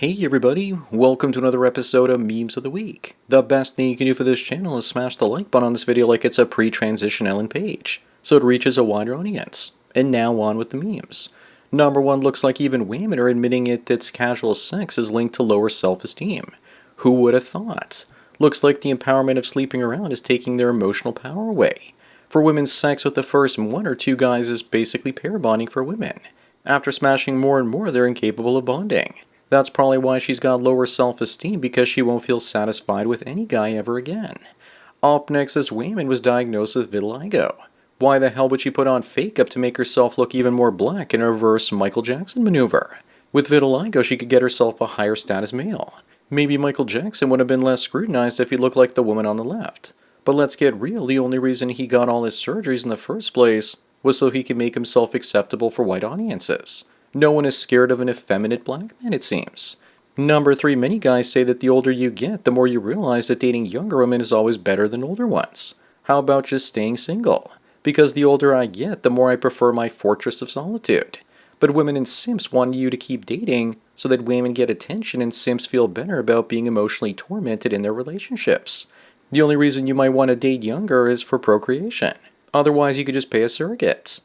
Hey everybody, welcome to another episode of Memes of the Week. The best thing you can do for this channel is smash the like button on this video like it's a pre-transition Ellen page, so it reaches a wider audience. And now on with the memes. Number one, looks like even women are admitting that casual sex is linked to lower self-esteem. Who would have thought? Looks like the empowerment of sleeping around is taking their emotional power away. For women, sex with the first one or two guys is basically pair bonding for women. After smashing more and more, they're incapable of bonding. That's probably why she's got lower self-esteem, because she won't feel satisfied with any guy ever again. Up next, this woman was diagnosed with vitiligo. Why the hell would she put on fake-up to make herself look even more black in a reverse Michael Jackson maneuver? With vitiligo, she could get herself a higher status male. Maybe Michael Jackson would have been less scrutinized if he looked like the woman on the left. But let's get real, the only reason he got all his surgeries in the first place was so he could make himself acceptable for white audiences. No one is scared of an effeminate black man, it seems. Number three, many guys say that the older you get, the more you realize that dating younger women is always better than older ones. How about just staying single? Because the older I get, the more I prefer my fortress of solitude. But women and simps want you to keep dating so that women get attention and simps feel better about being emotionally tormented in their relationships. The only reason you might want to date younger is for procreation. Otherwise, you could just pay a surrogate.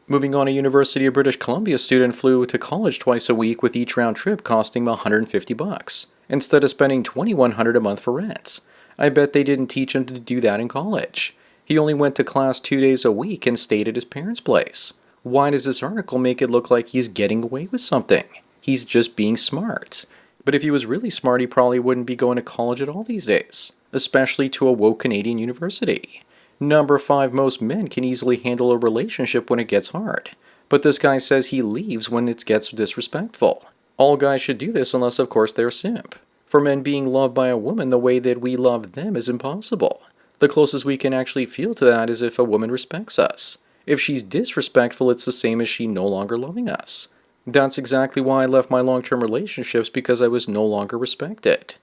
Moving on, a University of British Columbia student flew to college twice a week, with each round trip costing $150, instead of spending $2,100 a month for rent. I bet they didn't teach him to do that in college. He only went to class 2 days a week and stayed at his parents' place. Why does this article make it look like he's getting away with something? He's just being smart. But if he was really smart, he probably wouldn't be going to college at all these days, especially to a woke Canadian university. Number five, most men can easily handle a relationship when it gets hard. But this guy says he leaves when it gets disrespectful. All guys should do this unless, of course, they're simp. For men, being loved by a woman the way that we love them is impossible. The closest we can actually feel to that is if a woman respects us. If she's disrespectful, it's the same as she no longer loving us. That's exactly why I left my long-term relationships, because I was no longer respected.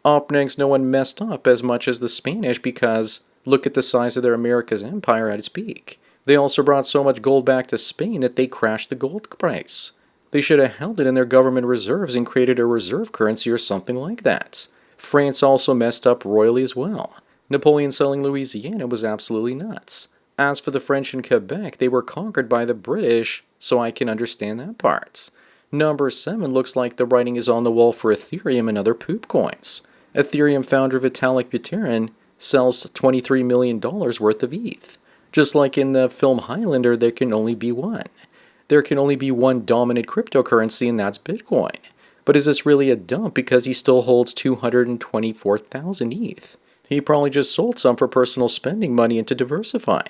Up next, no one messed up as much as the Spanish, because look at the size of their America's empire at its peak. They also brought so much gold back to Spain that they crashed the gold price. They should have held it in their government reserves and created a reserve currency or something like that. France also messed up royally as well. Napoleon selling Louisiana was absolutely nuts. As for the French in Quebec, they were conquered by the British, so I can understand that part. Number 7, looks like the writing is on the wall for Ethereum and other poop coins. Ethereum founder Vitalik Buterin sells $23 million worth of ETH. Just like in the film Highlander, there can only be one. There can only be one dominant cryptocurrency, and that's Bitcoin. But is this really a dump, because he still holds 224,000 ETH? He probably just sold some for personal spending money and to diversify.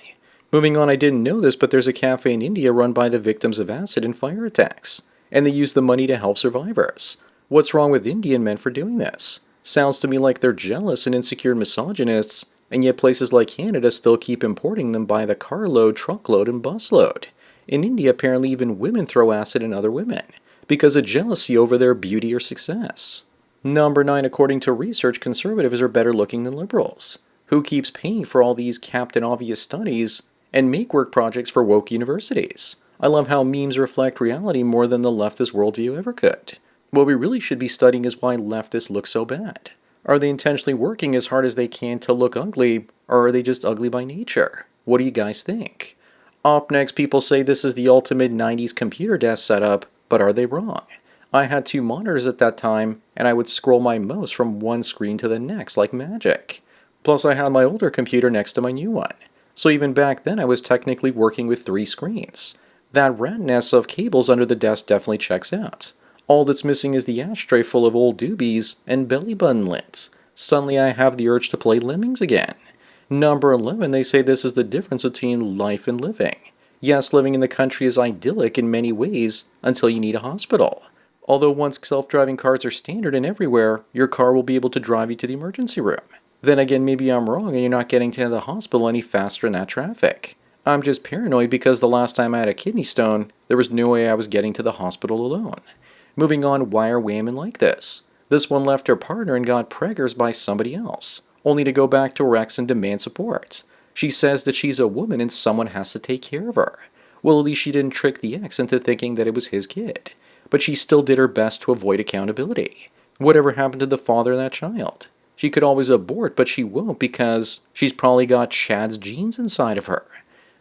Moving on, I didn't know this, but there's a cafe in India run by the victims of acid and fire attacks, and they use the money to help survivors. What's wrong with Indian men for doing this? Sounds to me like they're jealous and insecure misogynists, and yet places like Canada still keep importing them by the carload, truckload, and busload. In India, apparently even women throw acid at other women, because of jealousy over their beauty or success. Number 9, according to research, conservatives are better looking than liberals. Who keeps paying for all these Captain Obvious studies and make-work projects for woke universities? I love how memes reflect reality more than the leftist worldview ever could. What we really should be studying is why leftists look so bad. Are they intentionally working as hard as they can to look ugly, or are they just ugly by nature? What do you guys think? Up next, people say this is the ultimate 90s computer desk setup, but are they wrong? I had 2 monitors at that time, and I would scroll my mouse from one screen to the next like magic. Plus, I had my older computer next to my new one. So even back then, I was technically working with 3 screens. That rat nest of cables under the desk definitely checks out. All that's missing is the ashtray full of old doobies and belly button lints. Suddenly I have the urge to play Lemmings again. Number 11, they say this is the difference between life and living. Yes, living in the country is idyllic in many ways until you need a hospital. Although once self-driving cars are standard and everywhere, your car will be able to drive you to the emergency room. Then again, maybe I'm wrong and you're not getting to the hospital any faster in that traffic. I'm just paranoid because the last time I had a kidney stone, there was no way I was getting to the hospital alone. Moving on, why are women like this? This one left her partner and got preggers by somebody else, only to go back to her ex and demand support. She says that she's a woman and someone has to take care of her. Well, at least she didn't trick the ex into thinking that it was his kid. But she still did her best to avoid accountability. Whatever happened to the father of that child? She could always abort, but she won't because she's probably got Chad's genes inside of her.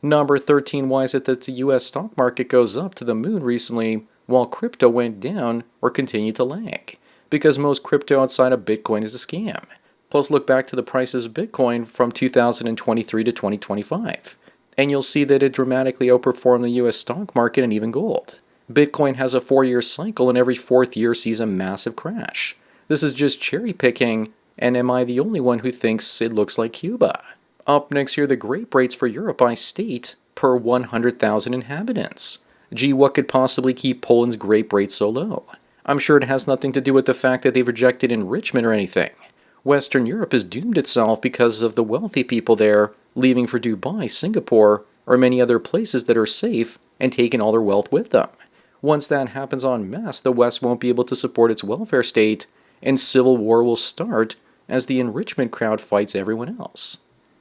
Number 13, why is it that the US stock market goes up to the moon recently while crypto went down or continued to lag? Because most crypto outside of Bitcoin is a scam. Plus, look back to the prices of Bitcoin from 2023 to 2025, and you'll see that it dramatically outperformed the US stock market and even gold. Bitcoin has a 4-year cycle, and every fourth year sees a massive crash. This is just cherry picking, and am I the only one who thinks it looks like Cuba? Up next here, the grape rates for Europe by state per 100,000 inhabitants. Gee, what could possibly keep Poland's grape rate so low? I'm sure it has nothing to do with the fact that they've rejected enrichment or anything. Western Europe has doomed itself because of the wealthy people there leaving for Dubai, Singapore, or many other places that are safe and taking all their wealth with them. Once that happens en masse, the West won't be able to support its welfare state, and civil war will start as the enrichment crowd fights everyone else.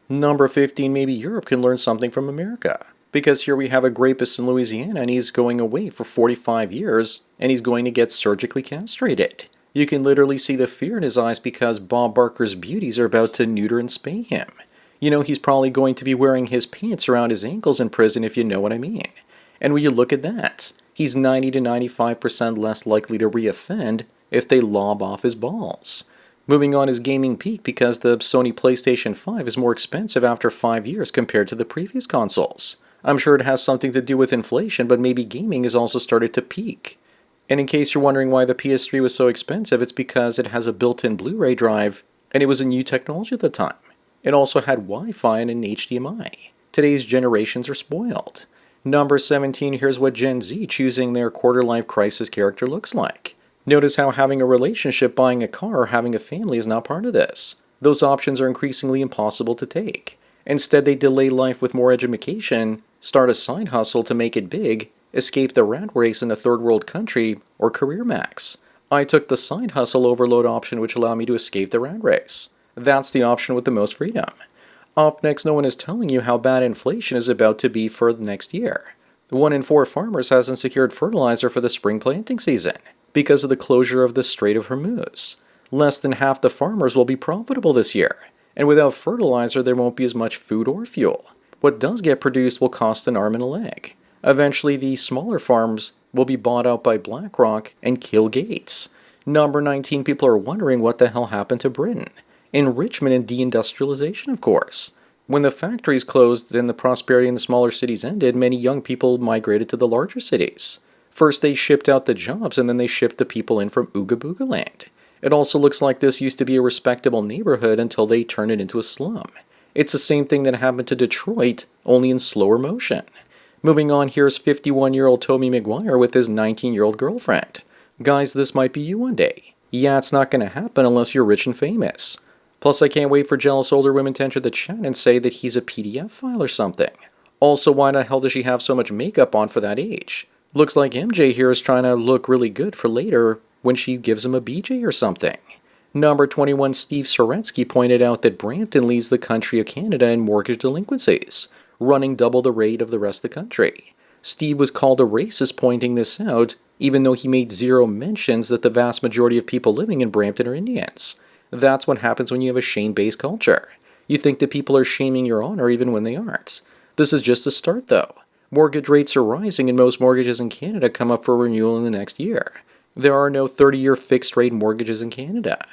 Number 15, maybe Europe can learn something from America. Because here we have a grapist in Louisiana and he's going away for 45 years and he's going to get surgically castrated. You can literally see the fear in his eyes because Bob Barker's beauties are about to neuter and spay him. You know, he's probably going to be wearing his pants around his ankles in prison, if you know what I mean. And when you look at that, he's 90 to 95% less likely to reoffend if they lob off his balls. Moving on is gaming peak because the Sony PlayStation 5 is more expensive after 5 years compared to the previous consoles. I'm sure it has something to do with inflation, but maybe gaming has also started to peak. And in case you're wondering why the PS3 was so expensive, it's because it has a built-in Blu-ray drive, and it was a new technology at the time. It also had Wi-Fi and an HDMI. Today's generations are spoiled. Number 17, here's what Gen Z choosing their quarter-life crisis character looks like. Notice how having a relationship, buying a car, or having a family is not part of this. Those options are increasingly impossible to take. Instead, they delay life with more education, start a side hustle to make it big, escape the rat race in a third world country, or career max. I took the side hustle overload option, which allowed me to escape the rat race. That's the option with the most freedom. Up next, no one is telling you how bad inflation is about to be for the next year. 1 in 4 farmers hasn't secured fertilizer for the spring planting season because of the closure of the Strait of Hormuz. Less than half the farmers will be profitable this year, and without fertilizer there won't be as much food or fuel. What does get produced will cost an arm and a leg. Eventually the smaller farms will be bought out by BlackRock and kill Gates. Number 19, people are wondering what the hell happened to Britain. Enrichment and deindustrialization, of course. When the factories closed and the prosperity in the smaller cities ended, many young people migrated to the larger cities. First they shipped out the jobs and then they shipped the people in from Ooga Booga Land. It also looks like this used to be a respectable neighborhood until they turned it into a slum. It's the same thing that happened to Detroit, only in slower motion. Moving on, here's 51-year-old Tommy Maguire with his 19-year-old girlfriend. Guys, this might be you one day. Yeah, it's not going to happen unless you're rich and famous. Plus, I can't wait for jealous older women to enter the chat and say that he's a PDF file or something. Also, why the hell does she have so much makeup on for that age? Looks like MJ here is trying to look really good for later when she gives him a BJ or something. Number 21, Steve Soretsky pointed out that Brampton leads the country of Canada in mortgage delinquencies, running double the rate of the rest of the country. Steve was called a racist pointing this out, even though he made zero mentions that the vast majority of people living in Brampton are Indians. That's what happens when you have a shame-based culture. You think that people are shaming your honor even when they aren't. This is just a start though. Mortgage rates are rising and most mortgages in Canada come up for renewal in the next year. There are no 30-year fixed-rate mortgages in Canada.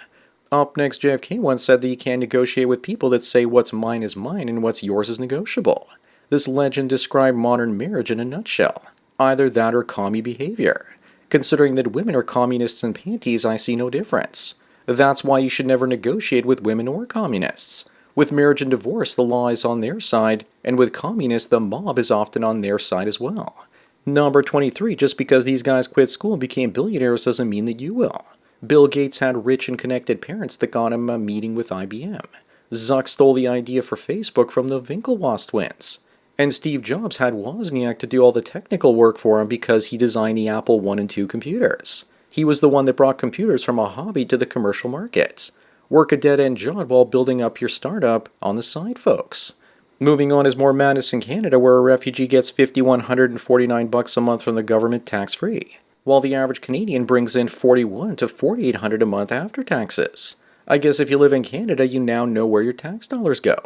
Up next, JFK once said that you can't negotiate with people that say what's mine is mine and what's yours is negotiable. This legend described modern marriage in a nutshell. Either that or commie behavior. Considering that women are communists in panties, I see no difference. That's why you should never negotiate with women or communists. With marriage and divorce, the law is on their side, and with communists, the mob is often on their side as well. Number 23, just because these guys quit school and became billionaires doesn't mean that you will. Bill Gates had rich and connected parents that got him a meeting with IBM. Zuck stole the idea for Facebook from the Winklevoss twins. And Steve Jobs had Wozniak to do all the technical work for him because he designed the Apple I and II computers. He was the one that brought computers from a hobby to the commercial market. Work a dead-end job while building up your startup on the side, folks. Moving on is more madness in Canada, where a refugee gets $5,149 a month from the government tax-free. while the average Canadian brings in $4,100 to $4,800 a month after taxes. I guess if you live in Canada, you now know where your tax dollars go.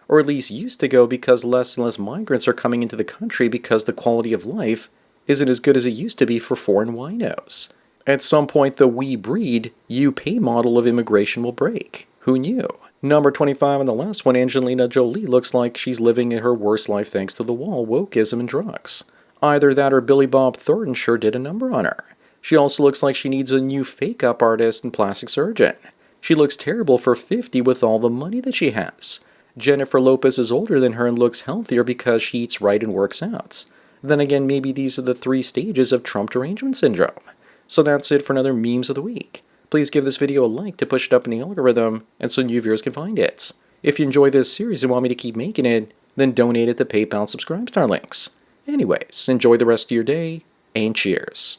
Or at least used to go, because less and less migrants are coming into the country because the quality of life isn't as good as it used to be for foreign winos. At some point, the we breed, you pay model of immigration will break. Who knew? Number 25 on the last one, Angelina Jolie looks like she's living her worst life thanks to the wall, wokeism, and drugs. Either that or Billy Bob Thornton sure did a number on her. She also looks like she needs a new fake-up artist and plastic surgeon. She looks terrible for 50 with all the money that she has. Jennifer Lopez is older than her and looks healthier because she eats right and works out. Then again, maybe these are the 3 stages of Trump derangement syndrome. So that's it for another Memes of the Week. Please give this video a like to push it up in the algorithm and so new viewers can find it. If you enjoy this series and want me to keep making it, then donate at the PayPal Subscribe Star links. Anyways, enjoy the rest of your day, and cheers.